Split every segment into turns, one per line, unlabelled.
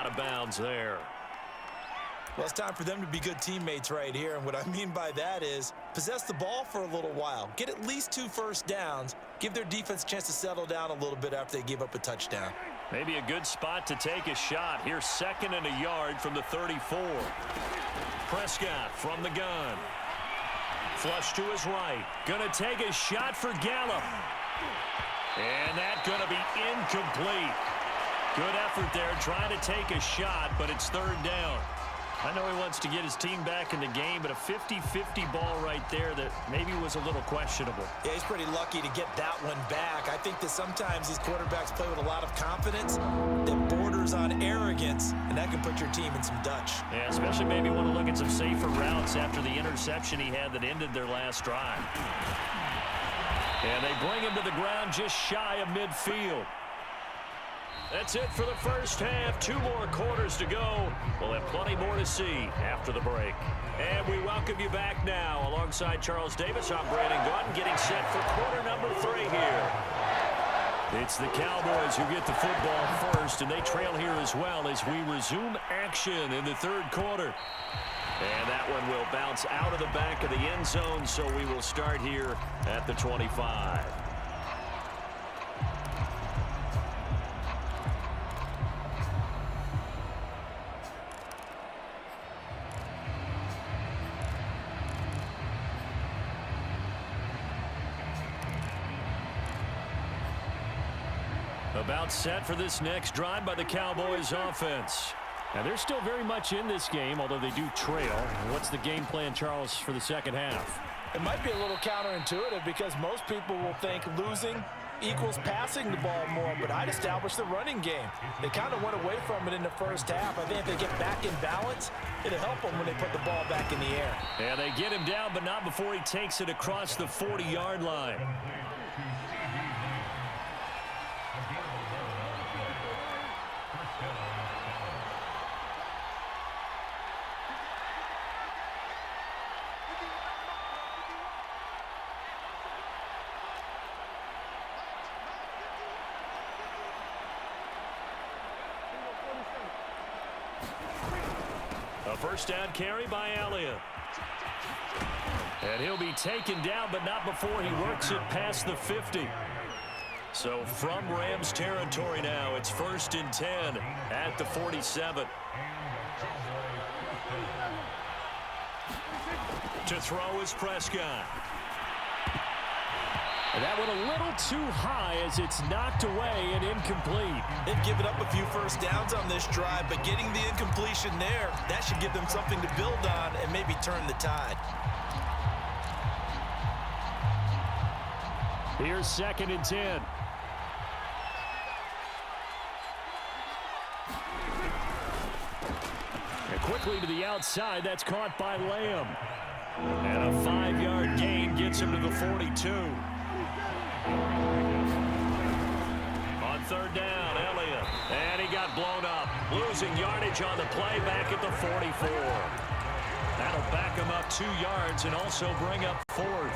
out of bounds there.
Well, it's time for them to be good teammates right here. And what I mean by that is possess the ball for a little while. Get at least 2 first downs. Give their defense a chance to settle down a little bit after they give up a touchdown.
Maybe a good spot to take a shot. Here's 2nd and a yard from the 34. Prescott from the gun. Flush to his right. Gonna take a shot for Gallup. And that's gonna be incomplete. Good effort there trying to take a shot, but it's 3rd down. I know he wants to get his team back in the game, but a 50-50 ball right there that maybe was a little questionable.
Yeah, he's pretty lucky to get that one back. I think that sometimes these quarterbacks play with a lot of confidence that borders on arrogance, and that can put your team in some Dutch.
Yeah, especially maybe want to look at some safer routes after the interception he had that ended their last drive. And they bring him to the ground just shy of midfield. That's it for the first half. 2 more quarters to go. We'll have plenty more to see after the break. And we welcome you back now. Alongside Charles Davis, I'm Brandon Gordon, getting set for quarter number 3 here. It's the Cowboys who get the football first, and they trail here as well as we resume action in the 3rd quarter. And that one will bounce out of the back of the end zone, so we will start here at the 25. About set for this next drive by the Cowboys offense. Now, they're still very much in this game, although they do trail. What's the game plan, Charles, for the 2nd half?
It might be a little counterintuitive because most people will think losing equals passing the ball more, but I'd establish the running game. They kind of went away from it in the first half. I think if they get back in balance, it'll help them when they put the ball back in the air.
Yeah, they get him down, but not before he takes it across the 40-yard line. A first down carry by Elliott. And he'll be taken down, but not before he works it past the 50. So from Rams territory now, it's 1st and 10 at the 47. To throw is Prescott. And that one a little too high as it's knocked away and incomplete.
They've given up a few first downs on this drive, but getting the incompletion there, that should give them something to build on and maybe turn the tide.
Here's 2nd and 10. And quickly to the outside, that's caught by Lamb. And a 5-yard gain gets him to the 42. On 3rd down, Elliott. And he got blown up. Losing yardage on the play back at the 44. That'll back him up 2 yards and also bring up 4th.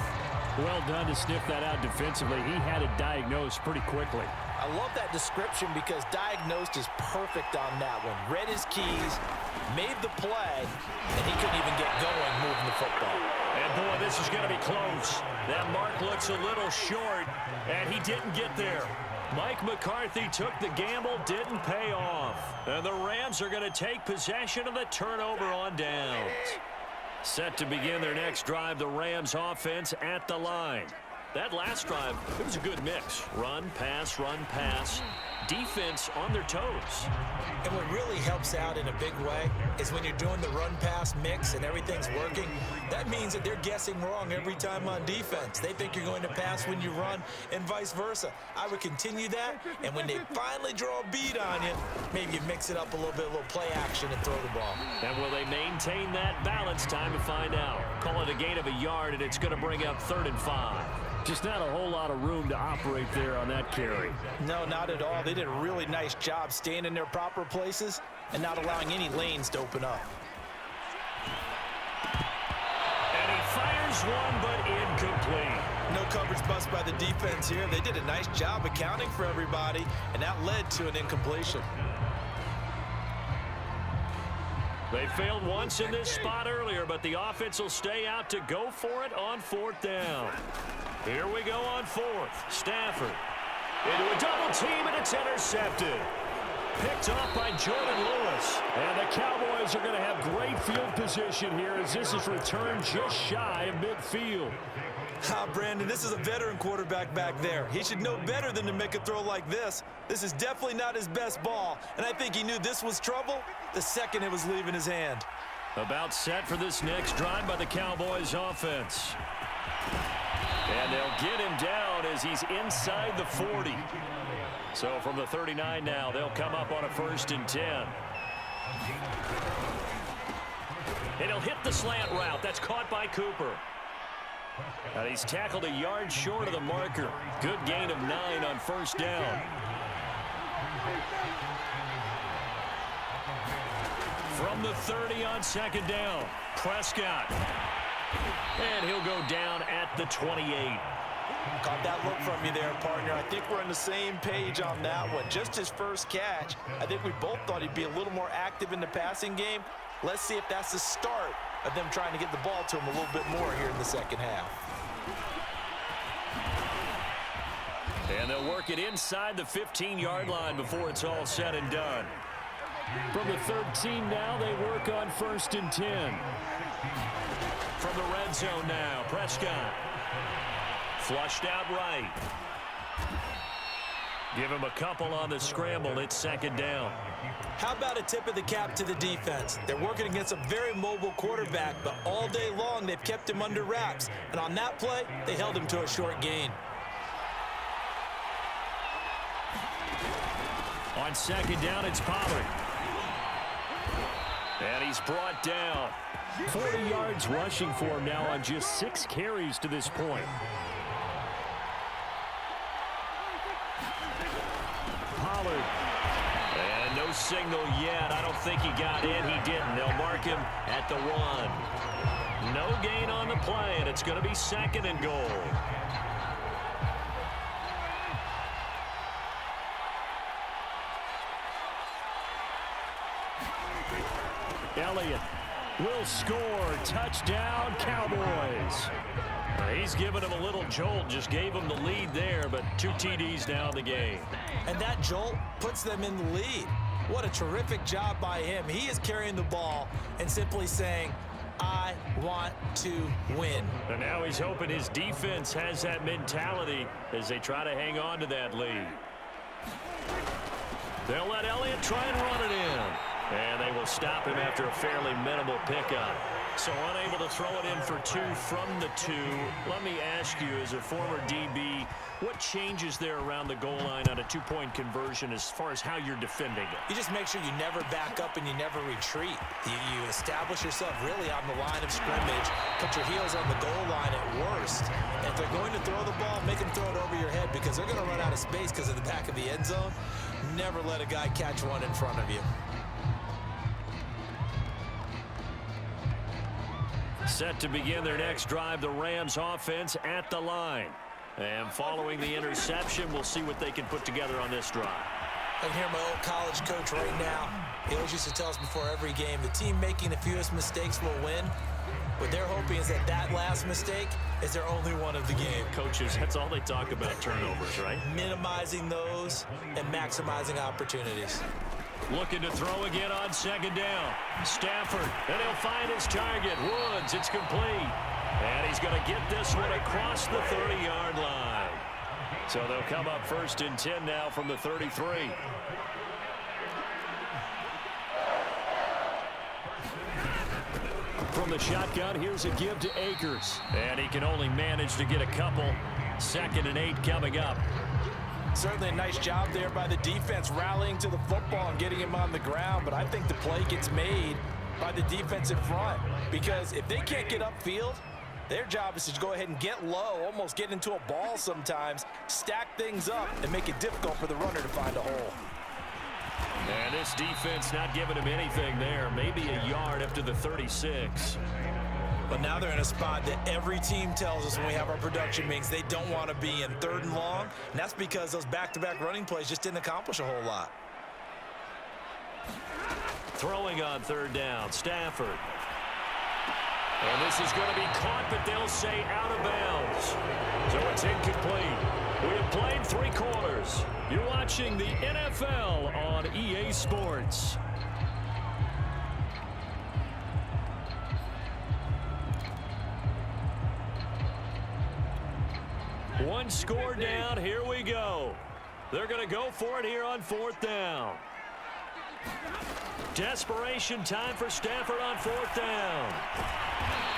Well done to sniff that out defensively. He had it diagnosed pretty quickly.
I love that description because diagnosed is perfect on that one. Read his keys, made the play, and he couldn't even get going moving the football.
And boy, this is going to be close. That mark looks a little short, and he didn't get there. Mike McCarthy took the gamble, didn't pay off. And the Rams are going to take possession of the turnover on downs. Set to begin their next drive, the Rams offense at the line. That last drive, it was a good mix. Run, pass, defense on their toes.
And what really helps out in a big way is when you're doing the run-pass mix and everything's working, that means that they're guessing wrong every time on defense. They think you're going to pass when you run and vice versa. I would continue that, and when they finally draw a bead on you, maybe you mix it up a little bit, a little play action and throw the ball.
And will they maintain that balance? Time to find out. Call it a gain of a yard, and it's going to bring up 3rd and 5. Just not a whole lot of room to operate there on that carry.
No, not at all. They did a really nice job staying in their proper places and not allowing any lanes to open up.
And he fires one, but incomplete.
No coverage bust by the defense here. They did a nice job accounting for everybody, and that led to an incompletion.
They failed once in this spot earlier, but the offense will stay out to go for it on 4th down. Here we go on 4th. Stafford into a double team, and it's intercepted. Picked off by Jordan Lewis. And the Cowboys are going to have great field position here as this is returned just shy of midfield.
Brandon, this is a veteran quarterback back there. He should know better than to make a throw like this. This is definitely not his best ball, and I think he knew this was trouble the second it was leaving his hand.
About set for this next drive by the Cowboys offense. And they'll get him down as he's inside the 40. So from the 39 now, they'll come up on a 1st and 10. And he'll hit the slant route. That's caught by Cooper. And he's tackled a yard short of the marker. Good gain of 9 on 1st down. From the 30 on 2nd down, Prescott. And he'll go down at the 28.
Caught that look from you there, partner. I think we're on the same page on that one. Just his first catch. I think we both thought he'd be a little more active in the passing game. Let's see if that's the start of them trying to get the ball to him a little bit more here in the second half.
And they'll work it inside the 15-yard line before it's all said and done. From the 13 now, they work on 1st and 10. From the red zone now, Prescott. Flushed out right. Give him a couple on the scramble. It's 2nd down.
How about a tip of the cap to the defense? They're working against a very mobile quarterback, but all day long they've kept him under wraps. And on that play, they held him to a short gain.
On 2nd down, it's Pollard. And he's brought down. 40 yards rushing for him now on just 6 carries to this point. Pollard. And no signal yet. I don't think he got in. He didn't. They'll mark him at the 1. No gain on the play, and it's going to be 2nd and goal. Elliott will score. Touchdown, Cowboys. He's given him a little jolt. Just gave him the lead there, but 2 TDs now in the game.
And that jolt puts them in the lead. What a terrific job by him. He is carrying the ball and simply saying, I want to win.
And now he's hoping his defense has that mentality as they try to hang on to that lead. They'll let Elliott try and run it in. And they will stop him after a fairly minimal pickup. So unable to throw it in for 2 from the 2. Let me ask you, as a former DB, what changes there around the goal line on a 2-point conversion as far as how you're defending it?
You just make sure you never back up and you never retreat. You establish yourself really on the line of scrimmage, put your heels on the goal line at worst. And if they're going to throw the ball, make them throw it over your head because they're going to run out of space because of the back of the end zone. Never let a guy catch one in front of you.
Set to begin their next drive, the Rams offense at the line. And following the interception, we'll see what they can put together on this drive.
I can hear my old college coach right now. He always used to tell us before every game, the team making the fewest mistakes will win. What they're hoping is that that last mistake is their only one of the game.
Coaches, that's all they talk about, turnovers, right?
Minimizing those and maximizing opportunities.
Looking to throw again on 2nd down. Stafford, and he'll find his target. Woods, it's complete. And he's going to get this one across the 30-yard line. So they'll come up 1st and 10 now from the 33. From the shotgun, here's a give to Akers. And he can only manage to get a couple. 2nd and 8 coming up.
Certainly a nice job there by the defense rallying to the football and getting him on the ground, but I think the play gets made by the defensive front because if they can't get upfield, their job is to go ahead and get low, almost get into a ball sometimes, stack things up, and make it difficult for the runner to find a hole.
And this defense not giving him anything there, maybe a yard up to the 36.
But now they're in a spot that every team tells us when we have our production meetings they don't want to be in, 3rd and long. And that's because those back-to-back running plays just didn't accomplish a whole lot.
Throwing on third down, Stafford. And this is going to be caught, but they'll say out of bounds. So it's incomplete. We have played 3 quarters. You're watching the NFL on EA Sports. One score down. Here we go. They're going to go for it here on 4th down. Desperation time for Stafford on 4th down.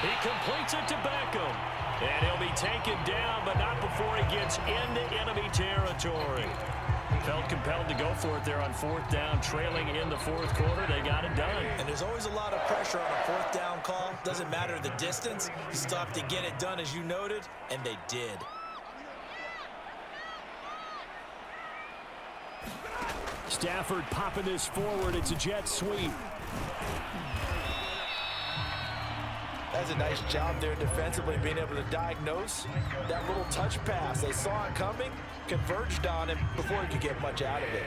He completes it to Beckham. And he'll be taken down, but not before he gets into enemy territory. Felt compelled to go for it there on 4th down, trailing in the 4th quarter. They got it done.
And there's always a lot of pressure on a 4th down call. Doesn't matter the distance. You still have to get it done, as you noted, and they did.
Stafford popping this forward. It's a jet sweep.
That's a nice job there defensively, being able to diagnose that little touch pass. They saw it coming, converged on him before he could get much out of it.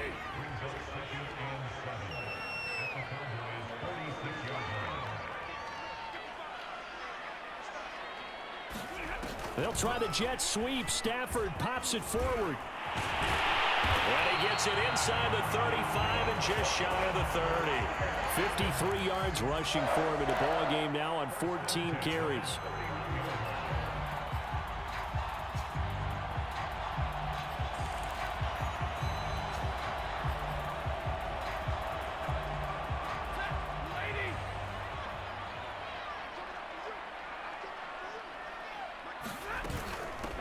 They'll try the jet sweep. Stafford pops it forward. And he gets it inside the 35 and just shy of the 30. 53 yards rushing for him in the ball game now on 14 carries.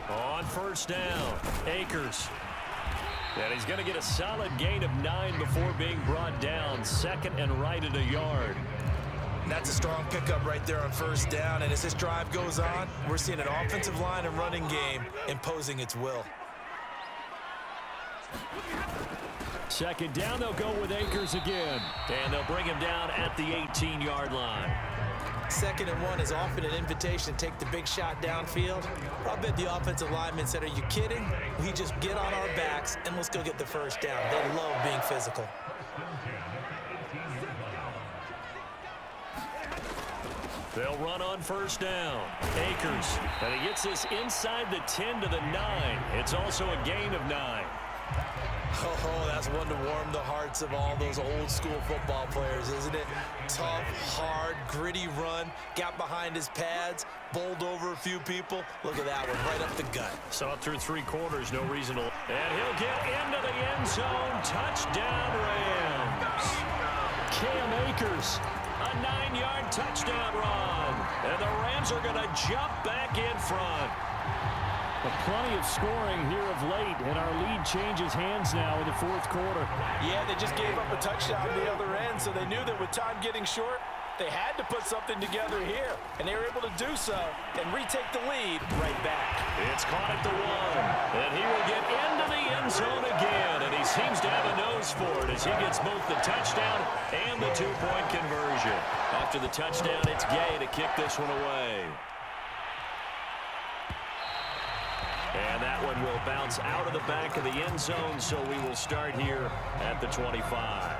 On 1st down, Akers. And he's going to get a solid gain of 9 before being brought down. 2nd and right at a yard.
That's a strong pickup right there on 1st down. And as this drive goes on, we're seeing an offensive line and running game imposing its will.
2nd down, they'll go with Akers again. And they'll bring him down at the 18-yard line.
2nd and 1 is often an invitation to take the big shot downfield. I'll bet the offensive lineman said, are you kidding? We just get on our backs and let's go get the 1st down. They love being physical.
They'll run on 1st down. Akers. And he gets this inside the 10 to the 9. It's also a gain of 9.
Oh, that's one to warm the hearts of all those old school football players, isn't it? Tough, hard, gritty run, got behind his pads, bowled over a few people. Look at that one, right up the gut.
Saw it through 3 quarters, no reason to. And he'll get into the end zone. Touchdown, Rams. Cam Akers, a 9-yard touchdown run. And the Rams are going to jump back in front. Plenty of scoring here of late, and our lead changes hands now in the 4th quarter.
Yeah, they just gave up a touchdown on the other end, so they knew that with time getting short, they had to put something together here, and they were able to do so and retake the lead right back.
It's caught at the 1, and he will get into the end zone again, and he seems to have a nose for it as he gets both the touchdown and the 2-point conversion. After the touchdown, it's Gay to kick this one away. And that one will bounce out of the back of the end zone, so we will start here at the 25.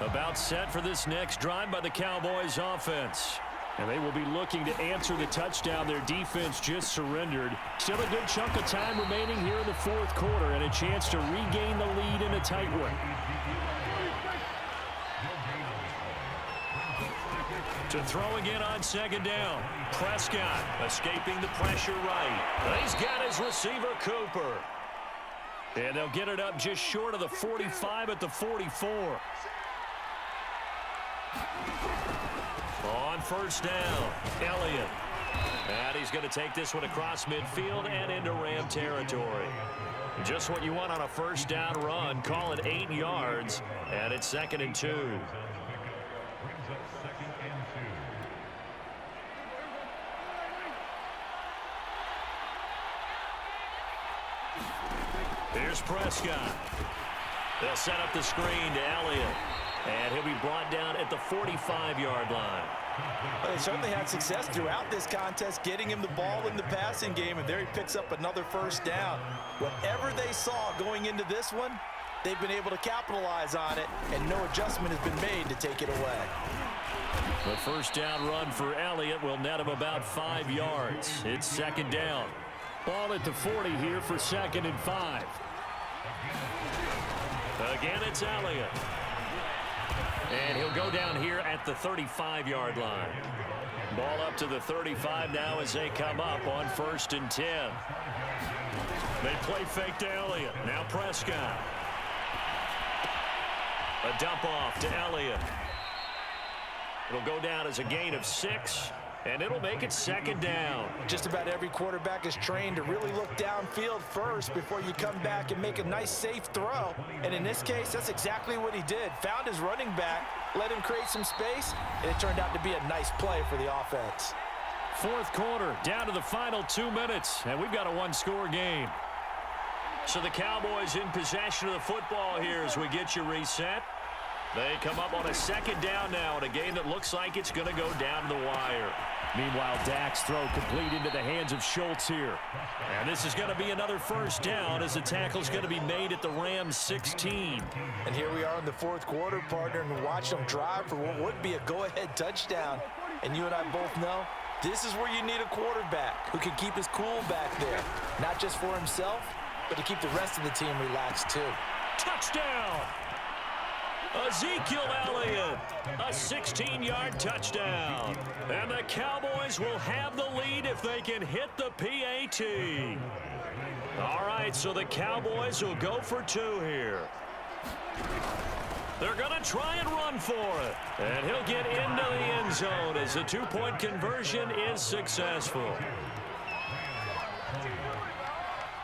About set for this next drive by the Cowboys offense. And they will be looking to answer the touchdown their defense just surrendered. Still a good chunk of time remaining here in the 4th quarter and a chance to regain the lead in a tight one. To throw again on 2nd down. Prescott escaping the pressure right. He's got his receiver, Cooper. And they'll get it up just short of the 45 at the 44. On 1st down, Elliott. And he's going to take this one across midfield and into Ram territory. Just what you want on a 1st down run. Call it 8 yards, and it's 2nd and 2. Here's Prescott. They'll set up the screen to Elliott. And he'll be brought down at the 45-yard line.
Well, they certainly had success throughout this contest, getting him the ball in the passing game, and there he picks up another first down. Whatever they saw going into this one, they've been able to capitalize on it, and no adjustment has been made to take it away.
The first down run for Elliott will net him about 5 yards. It's second down. Ball at the 40 here for 2nd and 5. Again, it's Elliott. And he'll go down here at the 35-yard line. Ball up to the 35 now as they come up on 1st and 10. They play fake to Elliott. Now Prescott. A dump off to Elliott. It'll go down as a gain of 6, and it'll make it 2nd down.
Just about every quarterback is trained to really look downfield first before you come back and make a nice, safe throw. And in this case, that's exactly what he did. Found his running back, let him create some space, and it turned out to be a nice play for the offense.
4th quarter, down to the final 2 minutes, and we've got a one-score game. So the Cowboys in possession of the football here as we get you reset. They come up on a 2nd down now in a game that looks like it's going to go down to the wire. Meanwhile, Dak's throw complete into the hands of Schultz here. And this is going to be another first down as the tackle's going to be made at the Rams 16.
And here we are in the 4th quarter, partner, and watch them drive for what would be a go-ahead touchdown. And you and I both know this is where you need a quarterback who can keep his cool back there. Not just for himself, but to keep the rest of the team relaxed too.
Touchdown! Ezekiel Elliott, a 16-yard touchdown. And the Cowboys will have the lead if they can hit the PAT. All right, so the Cowboys will go for 2 here. They're going to try and run for it. And he'll get into the end zone as the 2-point conversion is successful.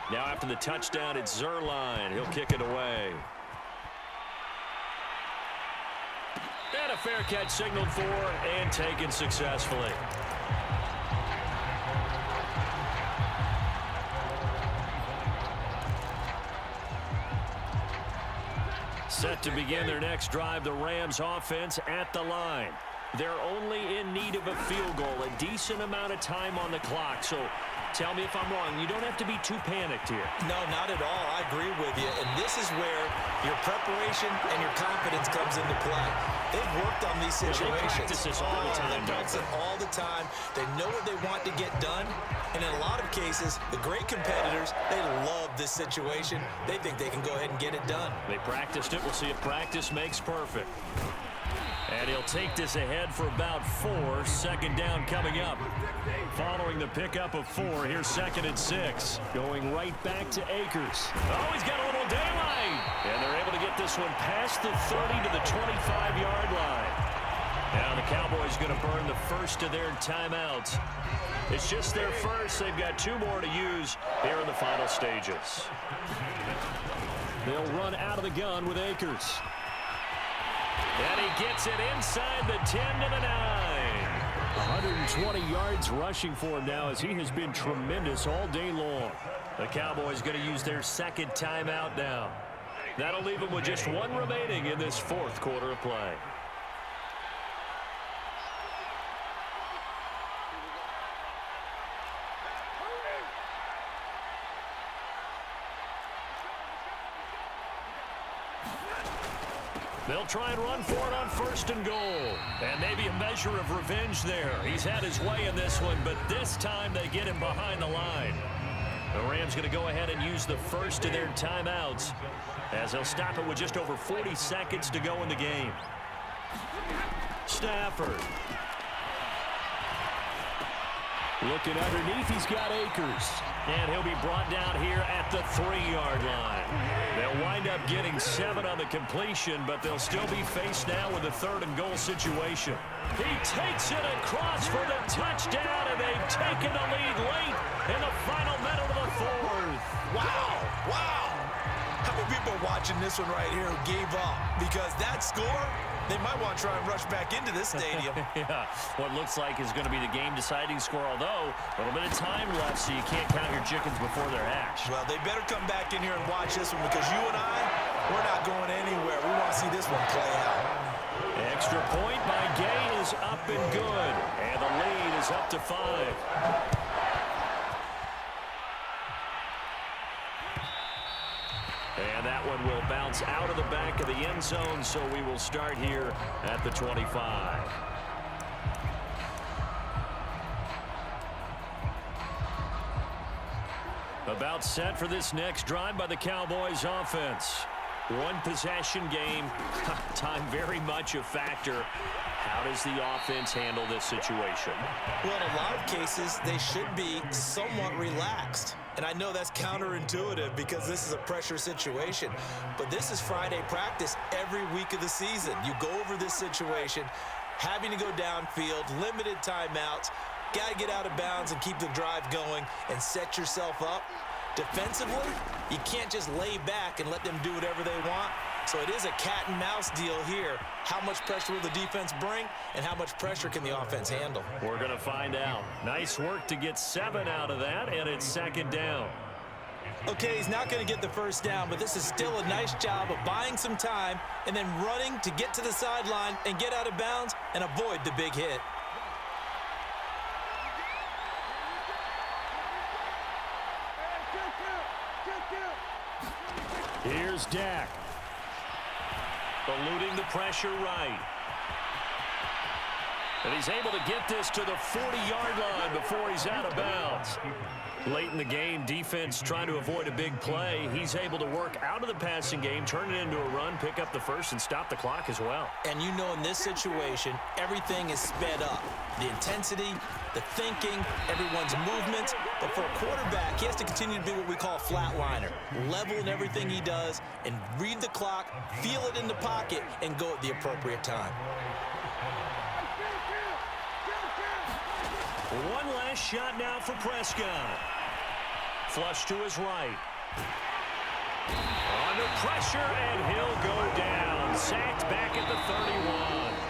Now after the touchdown, it's Zuerlein. He'll kick it away. And a fair catch signaled for and taken successfully. Set to begin their next drive, the Rams offense at the line. They're only in need of a field goal, a decent amount of time on the clock. So tell me if I'm wrong. You don't have to be too panicked here.
No, not at all. I agree with you. And this is where your preparation and your confidence comes into play. They've worked on these situations.
They practice this all the time.
They practice it all the time. They know what they want to get done. And in a lot of cases, the great competitors, they love this situation. They think they can go ahead and get it done.
They practiced it. We'll see if practice makes perfect. And he'll take this ahead for about 4. 2nd down coming up. Following the pickup of 4, here's 2nd and 6. Going right back to Akers. Oh, he's got a little daylight. And they're able to get this one past the 30 to the 25-yard line. Now the Cowboys going to burn the first of their timeouts. It's just their first. They've got 2 more to use here in the final stages. They'll run out of the gun with Akers. And he gets it inside the 10 to the 9. 120 yards rushing for him now as he has been tremendous all day long. The Cowboys going to use their 2nd timeout now. That'll leave them with just 1 remaining in this 4th quarter of play. They'll try and run for it on 1st and goal. And maybe a measure of revenge there. He's had his way in this one, but this time they get him behind the line. The Rams going to go ahead and use the first of their timeouts as they'll stop it with just over 40 seconds to go in the game. Stafford. Looking underneath, he's got Akers. And he'll be brought down here at the 3-yard line. They'll wind up getting 7 on the completion, but they'll still be faced now with a 3rd and goal situation. He takes it across for the touchdown, and they've taken the lead late in the final minute of the 4th.
Wow, wow. How many people are watching this one right here who gave up? Because that score, they might want to try and rush back into this stadium.
Yeah, what looks like is going to be the game-deciding score, although a little bit of time left, so you can't count your chickens before they're hatched.
Well, they better come back in here and watch this one because you and I, we're not going anywhere. We want to see this one play out.
Extra point by Gay is up and good. And the lead is up to 5. And that one will bounce out of the back of the end zone, so we will start here at the 25. About set for this next drive by the Cowboys offense. One possession game. Time very much a factor. How does the offense handle this situation?
Well, in a lot of cases, they should be somewhat relaxed. And I know that's counterintuitive because this is a pressure situation. But this is Friday practice every week of the season. You go over this situation, having to go downfield, limited timeouts, got to get out of bounds and keep the drive going and set yourself up. Defensively, you can't just lay back and let them do whatever they want. So it is a cat and mouse deal here. How much pressure will the defense bring, and how much pressure can the offense handle?
We're going to find out. Nice work to get 7 out of that, and it's second down.
Okay, he's not going to get the first down, but this is still a nice job of buying some time and then running to get to the sideline and get out of bounds and avoid the big hit.
Here's Dak. Eluding the pressure right. And he's able to get this to the 40-yard line before he's out of bounds. Late in the game, defense trying to avoid a big play. He's able to work out of the passing game, turn it into a run, pick up the first, and stop the clock as well.
And you know in this situation, everything is sped up. The intensity, the thinking, everyone's movements. But for a quarterback, he has to continue to be what we call a flatliner. Level in everything he does and read the clock, feel it in the pocket, and go at the appropriate time.
One last shot now for Prescott. Flush to his right. Under pressure, and he'll go down. Sacked back at the 31.